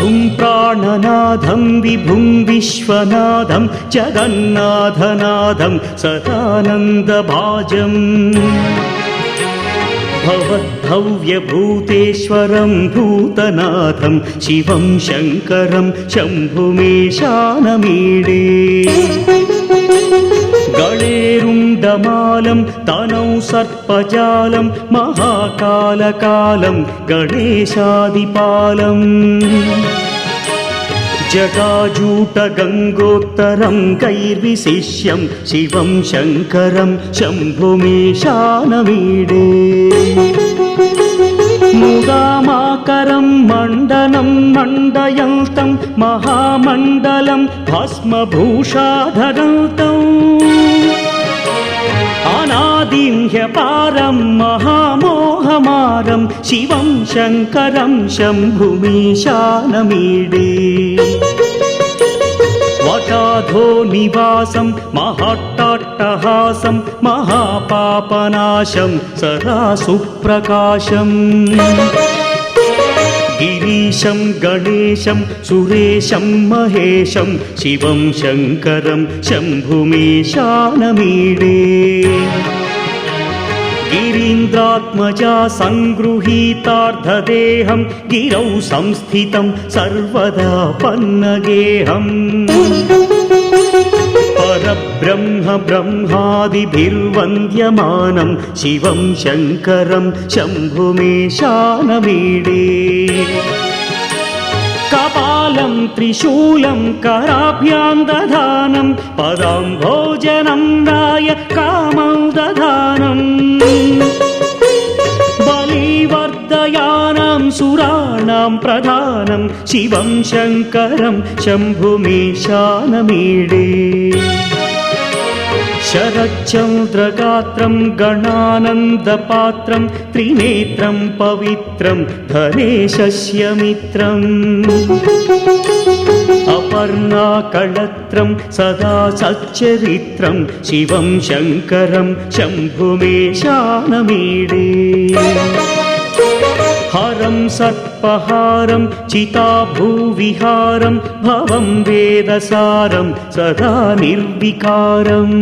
प्रभुं प्राणनाथं विभुं विश्वनाथं जगन्नाथनाथं सदानन्दभाजम् भवद्भव्यभूतेश्वरं भूतनाथं शिवं शङ्करं शम्भुमीशानमीडे गणेरुण्डमालं तनौ सर्पजालं महाकालकालं गणेशादिपालम् जटाजूटगङ्गोत्तरं कैर्विशिष्यं शिवं शङ्करं शम्भुमीशानमीडे मुदामाकरं मण्डनं मण्डयन्तं महामण्डलं भस्मभूषाधरन्तम् अनादिं ह्यपारं महामोहमारं शिवं शङ्करं शम्भुमीशानमीडे वटाधो निवासं महट्टाट्टहासं महापापनाशं सदा सुप्रकाशम् गिरीशं गणेशं सुरेशं महेशं शिवं शङ्करं शम्भुमीशानमीडे गिरीन्द्रात्मजा सङ्गृहीतार्धदेहं गिरौ संस्थितं सर्वदा पन्नगेहम् परब्रह्म ब्रह्मादिभिर्वन्द्यमानं शिवं शङ्करं शम्भुमीशानमीडे कपालं त्रिशूलं कराभ्यां दधानं पदाम्भोजनं राय कामं दधानम् बलिवर्धयानां सुराणां प्रधानं शिवं शङ्करं शम्भुमीशानमीडे शरच्चन्द्रगात्रं गणानन्दपात्रं त्रिनेत्रं पवित्रं धनेशस्य मित्रम् अपर्णाकळत्रं सदा सच्चरित्रं शिवं शङ्करं शम्भुमीशानमीडे हरं सर्पहारं चिताभूविहारं भवं वेदसारं सदा निर्विकारम्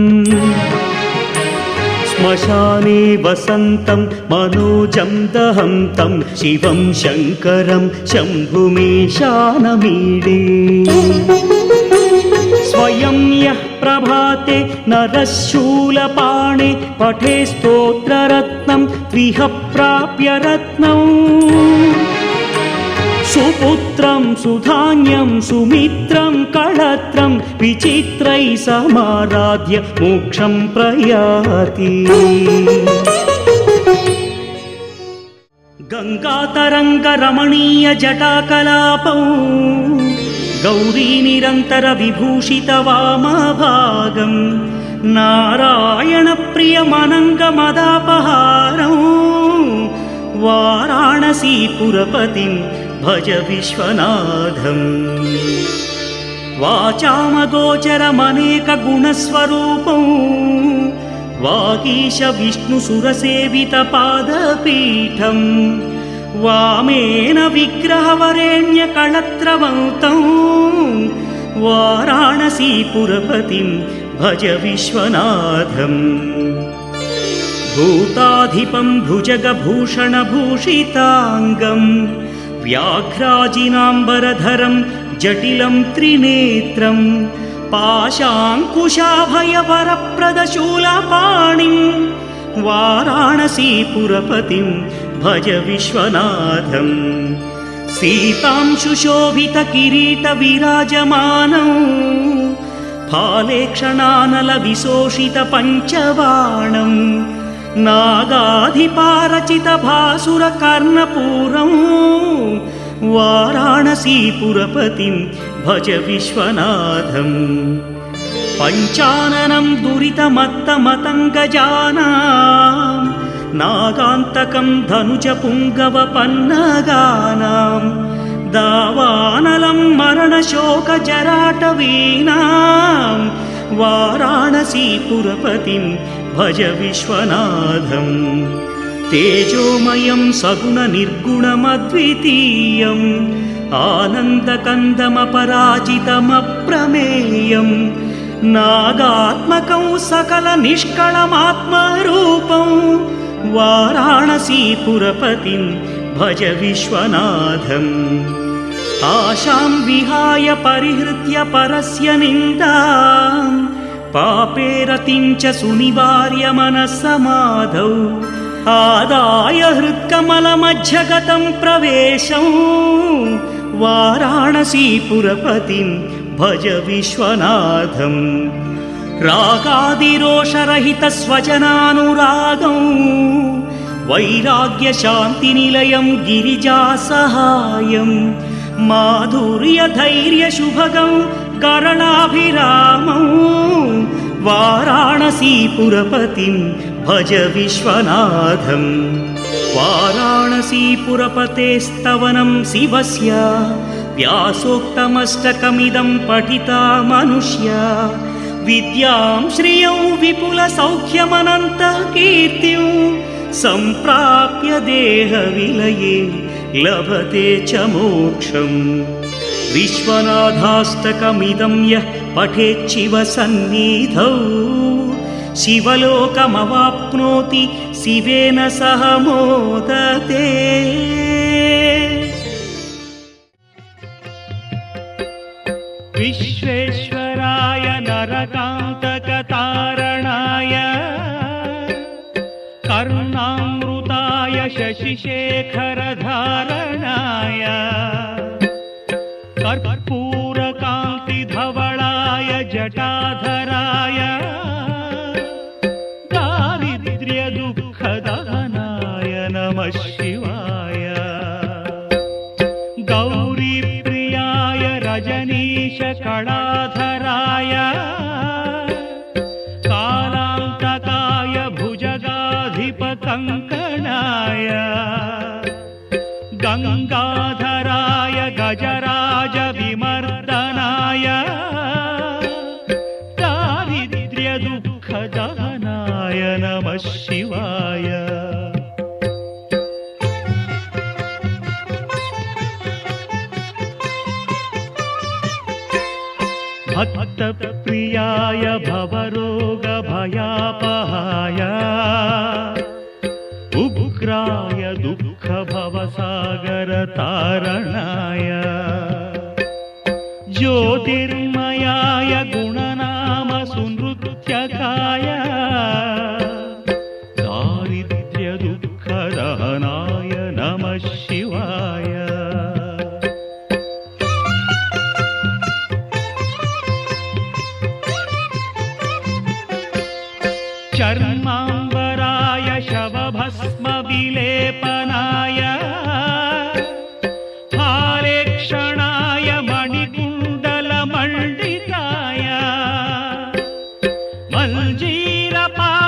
श्मशाने वसन्तं मनोजं दहन्तं शिवं शङ्करं शम्भुमीशानमीडे स्वयं यः प्रभाते नरशूलपाणे पठे स्तोत्ररत्नं त्विह प्राप्य रत्नम् सुपुत्रं सुधान्यं सुमित्रं कळत्रं विचित्रैः समाराध्य मोक्षं प्रयाति गङ्गातरङ्गरमणीय जटाकलापौ गौरीनिरन्तरविभूषितवामभागं नारायणप्रियमनङ्गमदापहारं वाराणसीपुरपतिं भज विश्वनाथम् वाचामगोचरमनेकगुणस्वरूपं वागीश विष्णुसुरसेवितपादपीठं वामेन विग्रहवरेण्यकळत्रवन्तं वाराणसीपुरपतिं भज विश्वनाथम् भूताधिपं भुजगभूषणभूषिताङ्गं व्याघ्राजिनाम्बरधरं जटिलं त्रिनेत्रं पाशाङ्कुशाभयवरप्रदशूलपाणिं वाराणसीपुरपतिं भज विश्वनाथम् सीतांशुशोभितकिरीटविराजमानौ फालेक्षणानलविशोषितपञ्चबाणं नागाधिपारचितभासुरकर्णपूरं वाराणसीपुरपतिं भज विश्वनाथम् पञ्चाननं दुरितमत्तमतङ्गजानां नागान्तकं धनुजपुङ्गवपन्नगानां दावानलं मरणशोकजराटवीनां वाराणसीपुरपतिं भज विश्वनाथम् तेजोमयं सगुणनिर्गुणमद्वितीयं आनन्दकन्दमपराजितमप्रमेयं नागात्मकं सकलनिष्कळमात्मरूपं वाराणसीपुरपतिं भज विश्वनाथम् आशां विहाय परिहृत्य परस्य निन्दां पापे रतिं च सुनिवार्य मनस्समाधौ आदाय हृत्कमलमध्यगतं प्रवेशं वाराणसीपुरपतिं भज विश्वनाथम् रागादिरोषरहितस्वजनानुरागं वैराग्यशान्तिनिलयं गिरिजासहायं माधुर्यधैर्यशुभगं करणाभिरामं वाराणसीपुरपतिं भज विश्वनाथम् वाराणसीपुरपतेस्तवनं शिवस्य व्यासोक्तमष्टकमिदं पठिता मनुष्या विद्यां श्रियं विपुलसौख्यमनन्तकीर्तिं सम्प्राप्य देहविलये लभते च मोक्षम् विश्वनाथाष्टकमिदं यः पठेच्छिव सन्निधौ शिवलोकमवाप्नोति शिवेन सह मोदते। विश्वेश्वराय नरकान्तकतारणाय कर्णामृताय शशिशेखरधारणाय कर्पूरकान्तिधवलाय जटाधराय दारिद्र्यदुःखदहनाय नमः शिवाय गौरीप्रियाय रजनीशकलाधराय कालान्तकाय भुजगाधिपकङ्कणाय गङ्गाधराय गजराजविमर्दनाय दारिद्र्यदुःखदहनाय नमः शिवाय भक्तप्रियाय भवरोगभयापहाय उग्राय दुःखभवसागरतारणाय ज्योतिर्मयाय गुणनामसुनृत्यकाय दारिद्र्यदुःखदहनाय नमः शिवाय चर्माम्बराय शवभस्मविलेपनाय हारेक्षणाय मणिकुण्डलमण्डिताय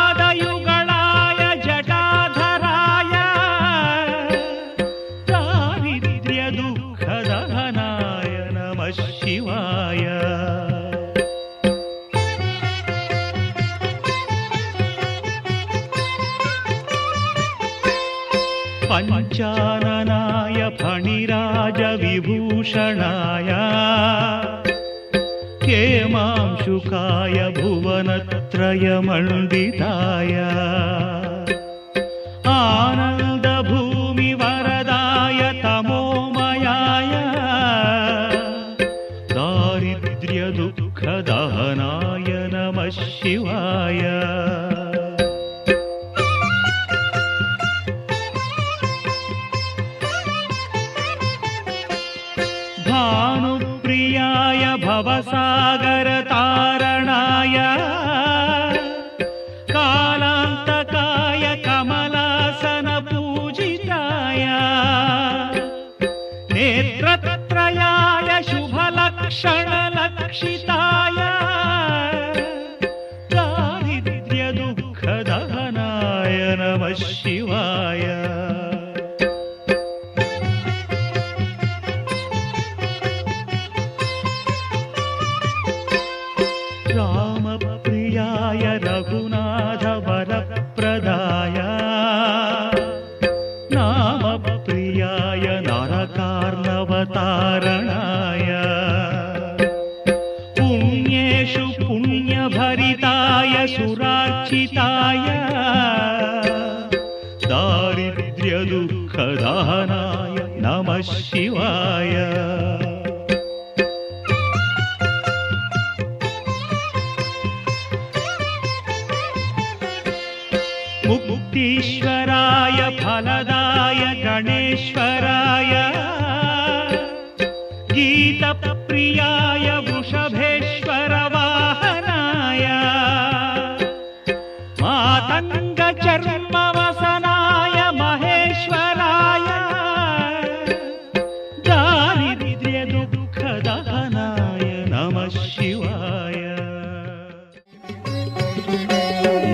मल्जीरपादयुगलाय जटाधराय दारिद्र्यदुःखदहनाय नमः शिवाय पञ्चाननाय फणिराजविभूषणाय हेमांशुकाय भुवनत्रयमण्डिताय आनन्दभूमिवरदाय तमोमयाय दारिद्र्यदुःखदहनाय नमः शिवाय भानुप्रियाय भवसागरतारणाय कालान्तकाय कमलासनपूजिताय नेत्रत्रयाय शुभलक्षणलक्षिताय दारिद्र्यदुःखदहनाय नमः शिवाय रामप्रियाय रघुनाथवरप्रदाय नामप्रियाय नरकार्णवतार सुरार्चिताय दारिद्र्यदुःखदहनाय नमः शिवाय मुक्तीश्वराय फलदाय गणेश्वराय गीतप्रियाय वृषभेश्वर वाहनाय मातङ्गचर्मवसनाय महेश्वराय दारिद्र्यदुःखदहनाय नमः शिवाय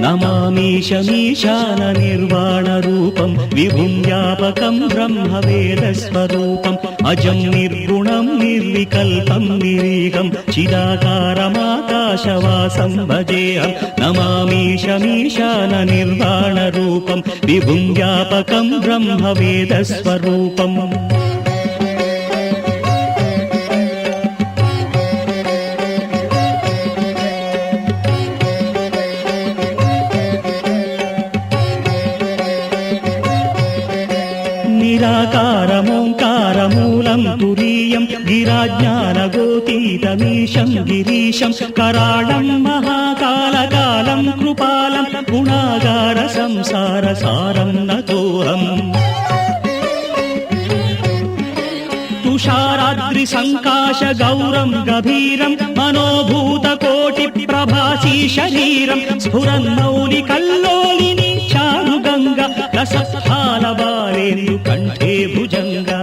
नमामीशमीशाननिर्वाणरूपं विभुं व्यापकं ब्रह्मवेदस्वरूपम् अजं निर्गुणं निर्विकल्पं निरीहं चिदाकारमाकाशवासं भजेऽहं नमामीशमीशाननिर्वाणरूपं विभुं व्यापकं ब्रह्मवेदस्वरूपम् निराकारमोङ्कारमूलं तुरीयं गिराज्ञानगोतीतमीशं गिरीशं कराळं महाकालकालं कृपालं गुणागारसंसारसारं नतोऽहम् तुषाराद्रिसङ्काशगौरं गभीरं मनोभूतकोटिप्रभासी शरीरं स्फुरन्मौलिकल्लोलिनी चारुगङ्गा रसस्थालबालेन्दुकण्ठे भुजङ्गा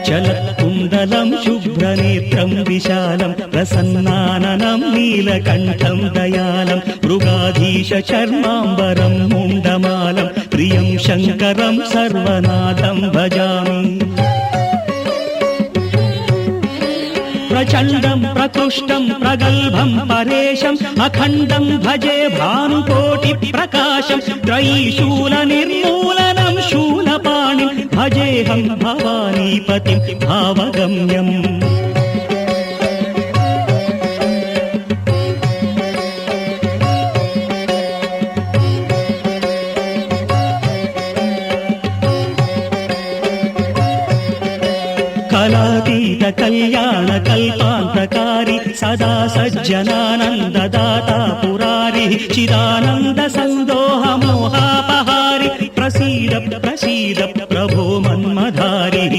चलत्कुण्डलं शुभ्रनेत्रं विशालं प्रसन्नाननं नीलकण्ठं दयालं मृगाधीशचर्माम्बरं मुण्डमालं प्रियं शङ्करं सर्वनाथं भजामि प्रचण्डं प्रकृष्टं प्रगल्भं परेशम् अखण्डं भजे भानुकोटिप्रकाशं त्रयीशूलनिर्मूलनं शूलपाणिं भजेऽहं भवानीपतिं भावगम्यम् कलातीतकल्याणकल्पान्तकारी सदा सज्जनानन्ददाता पुरारिः चिदानन्दसन्दोहमोहापहारि प्रसीद प्रसीद प्रभो मन्मधारिः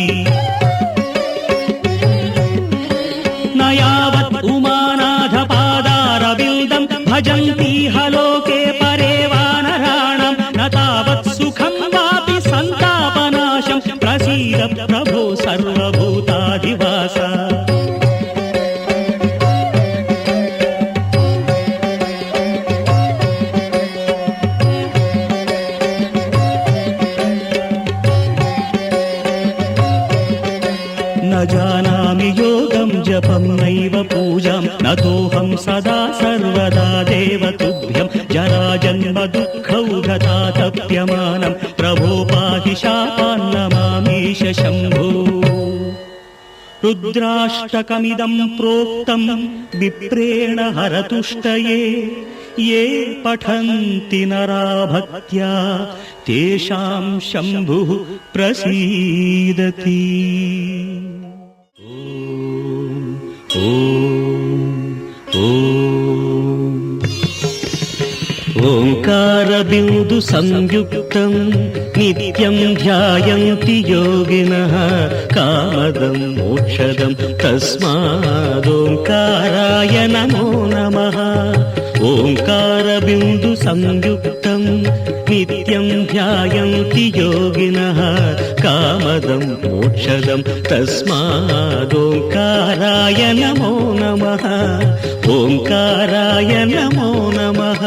न यावत् उमानाथपादारविन्दं भजन्ति हलोके परे वानराणां न तावत् सुखं वापि सन्तापनाशं प्रसीद प्रभो सर्वभूताधिवास न जानामि योगं जपं नैव पूजां नतोऽहं सदा सर्वदा देवतुभ्यं जराजन्म दुःखौघतातप्यमानं प्रभो पाहि शापान्नमामीश शम्भो रुद्राष्टकमिदं प्रोक्तं विप्रेण हरतुष्टये ये पठन्ति नरा भक्त्या तेषां शम्भुः प्रसीदति ॐ ओंकारबिंदु संयुक्तं नित्यं ध्यायन्ति योगिनः कामदं मोक्षदं तस्मादोंकाराय नमो नमः ओंकारबिंदु संयुक्तं नित्यं ध्यायन्ति योगिनः कामदं मोक्षदं तस्मादोंकाराय नमो नमः ओंकाराय नमो नमः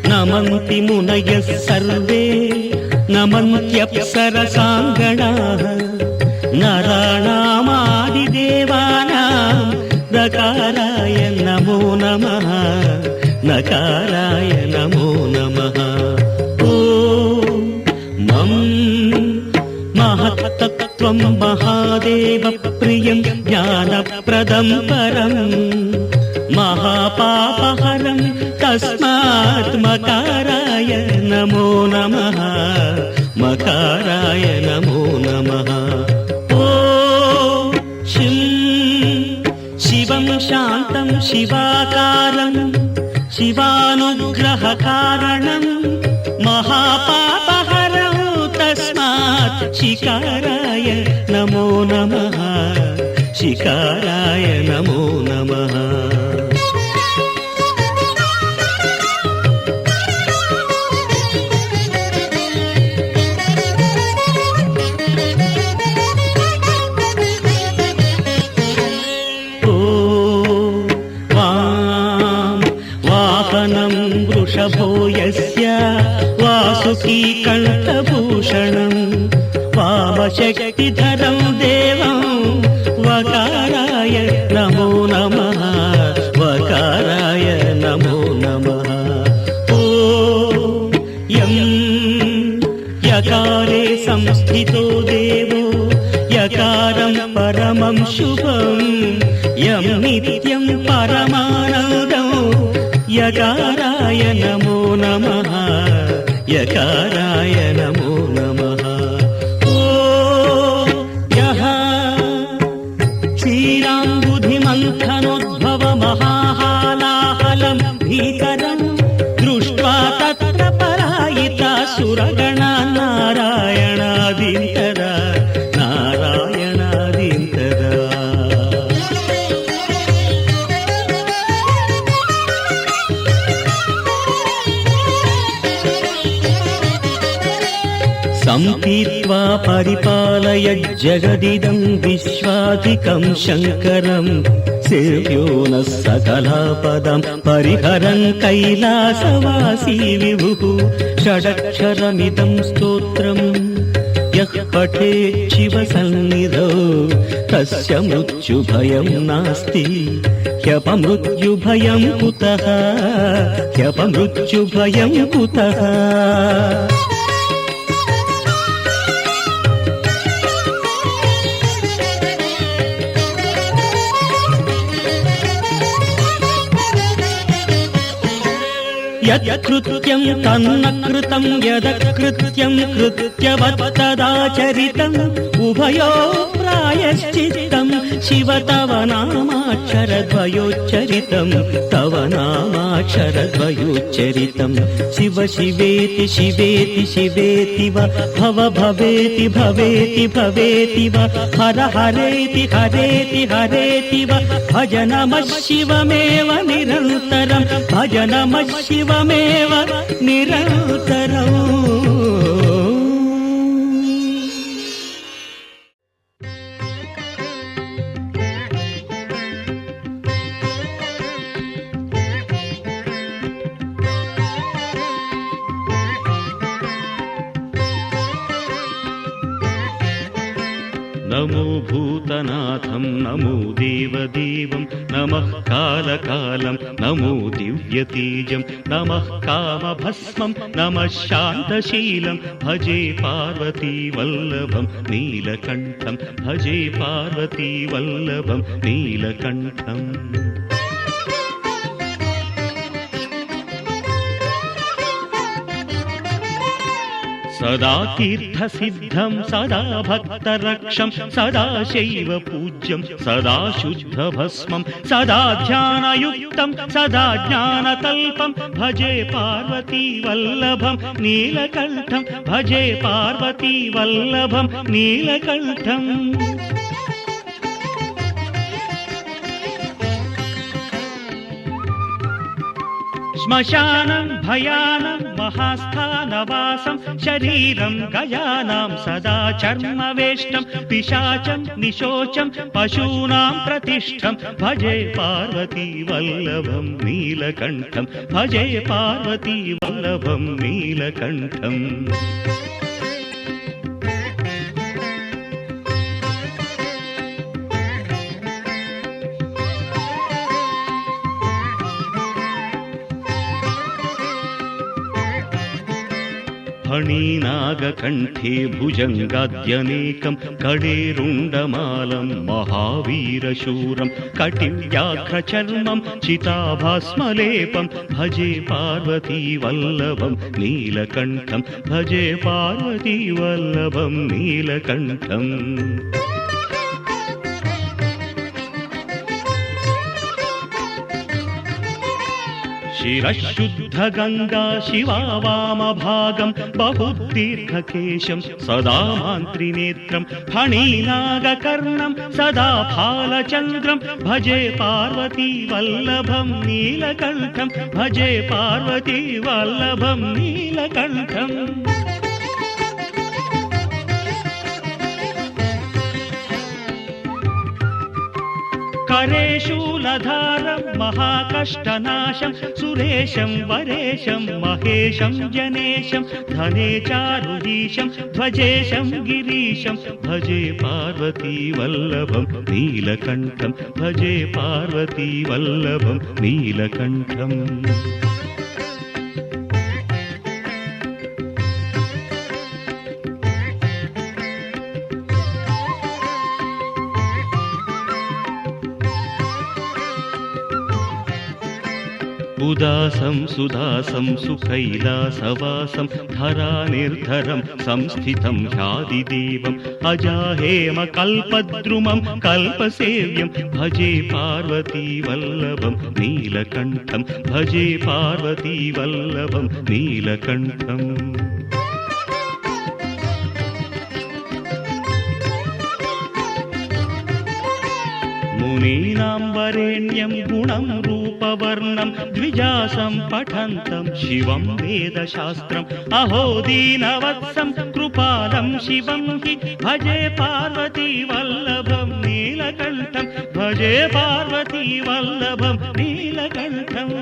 नमन्ति मुनयः सर्वे नमन्त्यप्सरसाङ्गणाः नराणामादिदेवानां नकाराय नमो नमः नकाराय नमो नमः ॐ मं महत्तत्त्वं महादेवप्रियं ज्ञानप्रदं परं महापापहरं तस्मात् मकाराय नमो नमः मकाराय नमो नमः ॐ शिवं शान्तं शिवाकारं शिवानुग्रहकारणं महापापहरं तस्मात् शिकाराय नमो नमः शिकाराय नमो नमः वृषभो यस्य वासुकीकण्ठभूषणं वामशक्तिधरं देवं वकाराय नमो नमः वकाराय नमो नमः ॐ यं यकारे संस्थितो देवो यकारं परमं शुभं यं नित्यं परमानन्दं यकाराय नमो नमः यकाराय नमो नमः ॐ यः क्षीराम्बुधिमन्थनोद्भवमहाहालाहलं भीकरं दृष्ट्वा तत्र पलायिता सुरगणा नारायणादिन्तरा नारायणादिन्तरा सम्पीत्वा परिपालय जगदिदं विश्वाधिकं शङ्करं सेव्यो नः सकलापदं परिहरन् कैलासवासी विभुः षडक्षरमिदं स्तोत्रं यः पठेत् शिवसन्निधौ तस्य मृत्युभयं नास्ति ह्यपमृत्युभयं कुतः ह्यपमृत्युभयं कुतः यत्कृत्यं तन्न कृतं यदकृत्यं कृत्यवत्तदाचरितम् उभयो प्रायश्चित्तं शिव तव नामाक्षरद्वयोच्चरितं तव नामाक्षरद्वयोच्चरितं शिव शिवेति शिवेति शिवेति वा भव भवेति भवेति भवेति वा हर हरेति हरेति हरेति वा भज नमः शिवमेव निरन्तरं भज नमः शिवमेव निरन्तरम् नमो भूतनाथं नमो देवदेवं नमः कालकालं नमो दिव्यतेजं नमः कामभस्मं नमः शान्तशीलं भजे पार्वतीवल्लभं नीलकण्ठं भजे पार्वतीवल्लभं नीलकण्ठम् सदा तीर्थसिद्धं सदा भक्तरक्षं सदा शैव पूज्यं सदा शुद्धभस्मं सदा ध्यानयुक्तं सदा ज्ञानतल्पं भजे पार्वतीवल्लभं नीलकण्ठं भजे पार्वतीवल्लभं नीलकण्ठम् श्मशानं भयानं महास्थानवासं शरीरं गयानां सदा चर्मवेष्टं पिशाचं निशोचं पशूनां प्रतिष्ठं भजे पार्वतीवल्लभं नीलकण्ठं भजे पार्वतीवल्लभं नीलकण्ठम् फणीनागकण्ठे भुजङ्गाद्यनेकं कडेरुण्डमालं महावीरशूरं कटिव्याघ्रचर्मं चिताभास्मलेपं भजे पार्वतीवल्लभं नीलकण्ठं भजे पार्वतीवल्लभं नीलकण्ठम् शिरशुद्धगङ्गा शिवा वामभागं बहुदीर्घकेशं सदा मान्त्रिनेत्रं फणीनागकर्णं सदा फालचन्द्रं भजे पार्वतीवल्लभं नीलकण्ठं भजे पार्वतीवल्लभं नीलकण्ठम् करे शूलधारं महाकष्टनाशं सुरेशं वरेशं महेशं जनेशं धने चारुदीशं ध्वजेशं गिरीशं भजे पार्वतीवल्लभं नीलकण्ठं भजे पार्वतीवल्लभं नीलकण्ठम् उदासं सुदासं सुकैलासवासं धरानिर्धरं संस्थितं ह्यादिदेवम् अजाहेमकल्पद्रुमं कल्पसेव्यं भजे पार्वतीवल्लभं नीलकण्ठं भजे पार्वतीवल्लभं नीलकण्ठम् मुनीनां वरेण्यं गुणं रूपवर्णं द्विजासं पठन्तं शिवं वेदशास्त्रम् अहो दीनवत्सं कृपालं शिवं हि भजे पार्वतीवल्लभं नीलकण्ठं भजे पार्वतीवल्लभं नीलकण्ठम्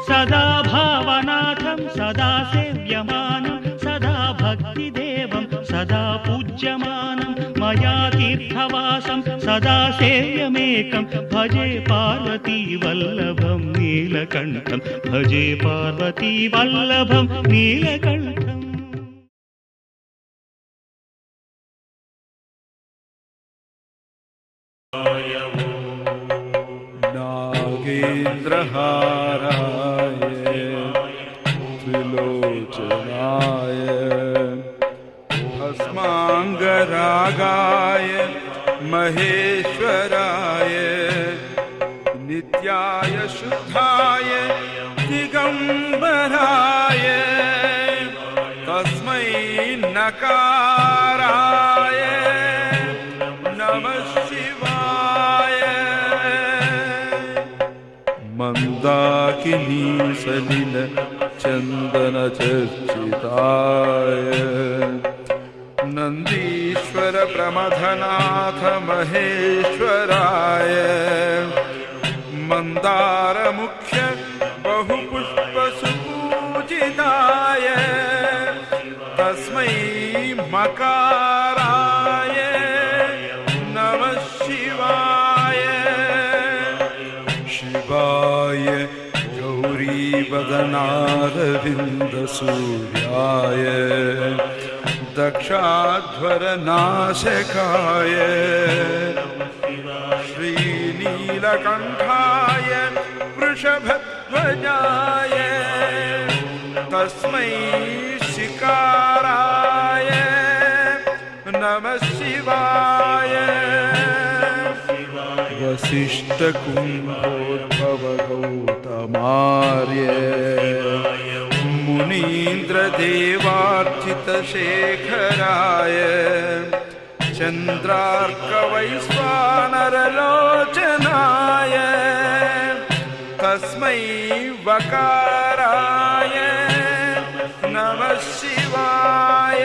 सदा भावनाथं सदा सेव्यमानं सदा भक्तिदेवं सदा पूज्यमानं मया तीर्थवासं सदा सेव्यमेकं भजे पार्वतीवल्लभं नीलकण्ठं भजे पार्वतीवल्लभं नीलकण्ठम् नागेन्द्रहाराय त्रिलोचनाय भस्माङ्गरागाय महेश्वराय नित्याय शुद्धाय दिगम्बराय तस्मै नकाराय नमः शिवाय मंदाकिनी सलिल चंदन चर्चिताय नंदीश्वर प्रमथनाथ महेश्वराय मंदार मुख्य बहुपुष्प सुपूजिताय तस्मै मकाराय नमः शिवाय शिवाय गौरीवदनारविन्दसूर्याय दक्षाध्वरनाशकाय श्रीनीलकण्ठाय वृषभध्वजाय तस्मै शिकाराय नमः शिवाय वसिष्ठकुम्भोद्भवगौतमार्य मुनीन्द्रदेवार्चितशेखराय चन्द्रार्कवैश्वानरलोचनाय तस्मै वकाराय नमः शिवाय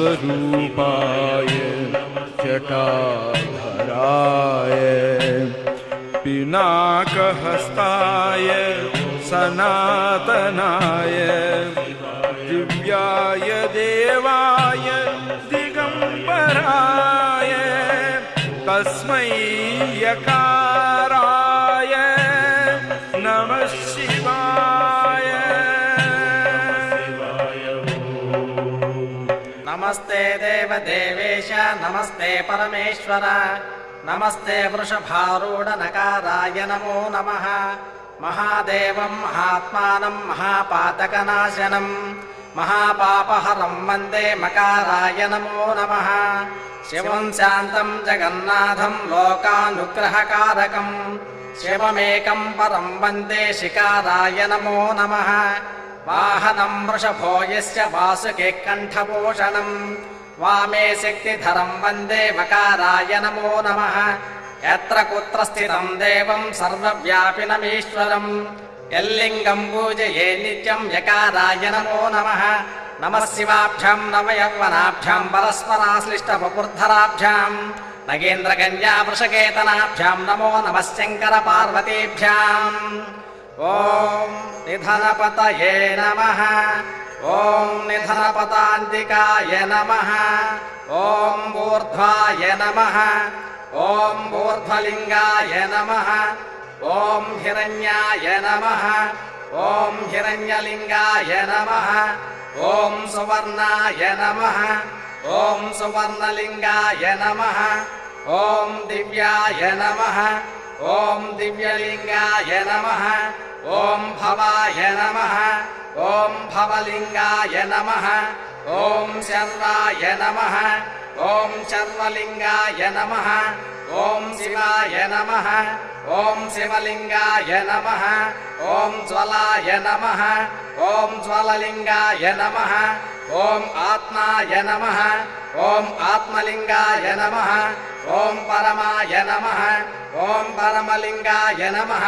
यक्षस्वरूपाय जटाधराय पिनाकहस्ताय सनातनाय दिव्याय देवाय दिगम्बराय तस्मै यकाराय नमः शिवाय। नमस्ते देवदेवेश नमस्ते परमेश्वर नमस्ते वृषभारूढ नकाराय नमो नमः। महादेवं महात्मानं महापातकनाशनं महापापहरं वन्दे मकाराय नमो नमः। शिवं शान्तं जगन्नाथं लोकानुग्रहकारकं शिवमेकं परं वन्दे शिकाराय नमो नमः। वाहनं वृषभो यस्य वासुके कण्ठभूषणं वामे शक्तिधरं वन्दे मकाराय नमो नमः। यत्र कुत्र स्थितं देवं सर्वव्यापिनमीश्वरं यल्लिङ्गं पूजये नित्यं यकाराय नमो नमः। नमः शिवाभ्यां नवयौवनाभ्यां परस्पराश्लिष्टवपुर्धराभ्यां नगेन्द्रकन्या वृषकेतनाभ्यां नमो नमः शङ्करपार्वतीभ्याम्। ॐ निधनपतये नमः। ॐ निधनपतान्तिकाय नमः। ॐ ऊर्ध्वाय नमः। ॐ ऊर्ध्वलिङ्गाय नमः। ॐ हिरण्याय नमः। ॐ हिरण्यलिङ्गाय नमः। ॐ सुवर्णाय नमः। ॐ सुवर्णलिङ्गाय नमः। ॐ दिव्याय नमः। ॐ दिव्यलिङ्गाय नमः। ॐ भवाय नमः। ॐ भवलिङ्गाय नमः। ॐ शर्वाय नमः। ॐ शर्वलिङ्गाय नमः। ॐ शिवाय नमः। ॐ शिवलिङ्गाय नमः। ॐ ज्वलाय नमः। ॐ ज्वललिङ्गाय नमः। ॐ आत्माय नमः। ॐ आत्मलिङ्गाय नमः। ॐ परमाय नमः। ॐ परमलिङ्गाय नमः।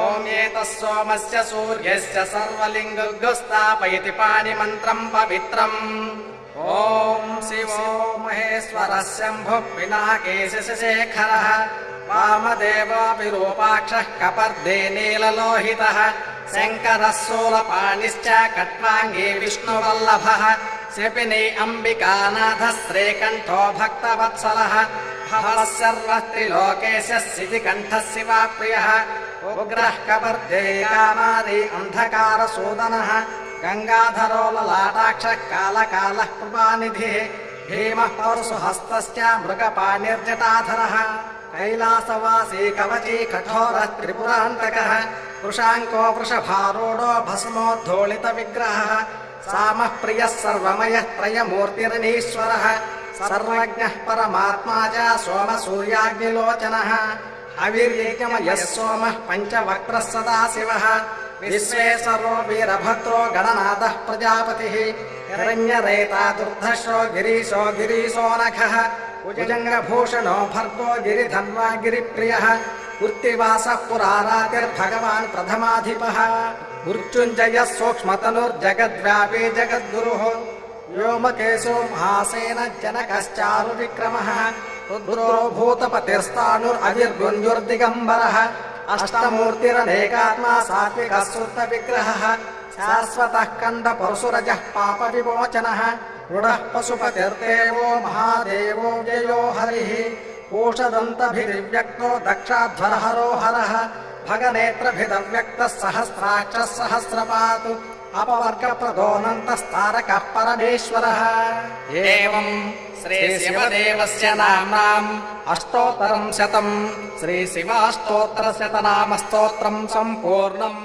ॐ एतत्सोमस्य सूर्यस्य सर्वलिङ्गस्थापयति पाणिमन्त्रं पवित्रम्। ॐ शिवो महेश्वरः शम्भुः पिनाकेशशेखरः वामदेवो विरूपाक्षः कपर्दे नीललोहितः शङ्करः शूलपाणिश्च कट्वाङ्गी विष्णुवल्लभः शपिनी अम्बिकानाथः श्रीकण्ठो भक्तवत्सलः भवः सर्वत्रिलोकेशः शितिकण्ठः शिवाप्रियः उग्रः कपर्दे कामारी अन्धकारसूदनः गङ्गाधरो ललाटाक्षः कालकालः कृपानिधिः भीमः परशुहस्तश्च मृगपाणिर्जटाधरः कैलासवासी कवची कठोरः त्रिपुरान्तकः वृषाङ्को वृषभारूढो भस्मोद्धूलितविग्रहः सामः प्रियः सर्वमयः त्रयमूर्तिरनीश्वरः सर्वज्ञः परमात्मा च सोमसूर्याग्निलोचनः अविर्यज्ञमयः सोमः पञ्चवक्त्रः सदाशिवः विश्वेश्वरो वीरभद्रो गणनाथः प्रजापतिः हिरण्यरेता दुर्धर्षो गिरीशो गिरीशोनखः भुजङ्गभूषणो भर्गो गिरिधन्वा गिरिप्रियः कृत्तिवासः पुरारातिर्भगवान् प्रथमाधिपः मृत्युञ्जयः सूक्ष्मतनुर्जगद्व्यापी जगद्गुरुः व्योमकेशो महासेन जनकश्चारुविक्रमः रुद्रो भूतपतिर्स्थाणुरविर्गुञ्जुर्दिगम्बरः अष्टमूर्तिरनेकात्मा सात्विकः शुद्धविग्रहः शाश्वतः कण्डपरशुरजः पापविमोचनः रुडः पशुपतिर्देवो महादेवो व्ययो हरिः कोशदन्तभिर्व्यक्तो दक्षाध्वरहरो हरः भगनेत्रभिदव्यक्तः सहस्राक्षः सहस्रपातु अपवर्गप्रदोऽनन्तस्तारकः परमेश्वरः। एवं श्रीशिवदेवस्य नाम्नाम् अष्टोत्तरं शतं श्रीशिवाष्टोत्तरशतनामस्तोत्रं सम्पूर्णम्।